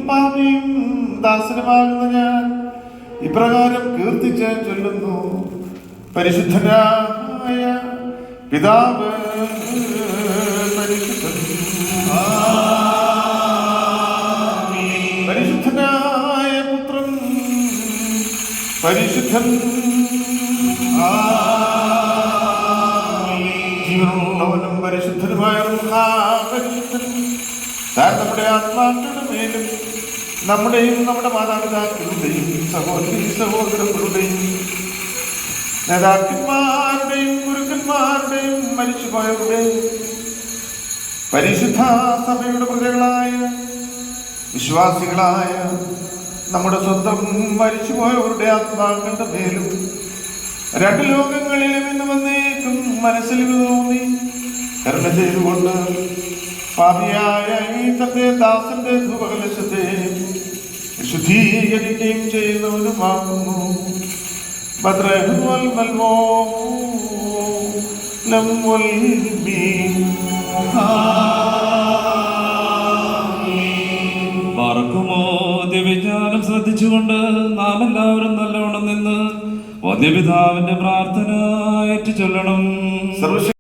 പാപിയും ദാസനുമാകുന്ന ഞാൻ ഇപ്രകാരം കീർത്തിച്ച് ചൊല്ലുന്നു. പരിശുദ്ധനായ പിതാവ് പരിശുദ്ധൻ, പരിശുദ്ധനായ പുത്രൻ പരിശുദ്ധൻ, ജീവനുള്ളവനും പരിശുദ്ധനുമായ പരിശുദ്ധൻ താൻ നമ്മുടെ ആത്മാക്കളുടെ മേലും നമ്മുടെയും നമ്മുടെ മാതാപിതാക്കളുടെയും സഹോദരി സഹോദരങ്ങളുടെയും നേതാക്കന്മാരുടെയും ഗുരുക്കന്മാരുടെയും മരിച്ചുപോയവരുടെയും പരിശുദ്ധ സഭയുടെ പ്രജകളായ വിശ്വാസികളായ നമ്മുടെ സ്വന്തം മരിച്ചുപോയവരുടെ ആത്മാക്കളുടെ മേലും രണ്ട് ലോകങ്ങളിലും ഇന്ന് വന്നേക്കും മനസ്സിൽ തോന്നി കരുണ ചെയ്തുകൊണ്ട് പാപിയായ ഈ തന്റെ ദാസന്റെ ധൂപകലശത്തെ വിശുദ്ധീകരിക്കുകയും ചെയ്യുന്നവനുമാകുന്നു. ദിവ്യജ്ഞാനം ശ്രദ്ധിച്ചുകൊണ്ട് നാം എല്ലാവരും നല്ലവണ്ണം നിന്ന് വന്യപിതാവിന്റെ പ്രാർത്ഥന ഏറ്റു ചൊല്ലണം.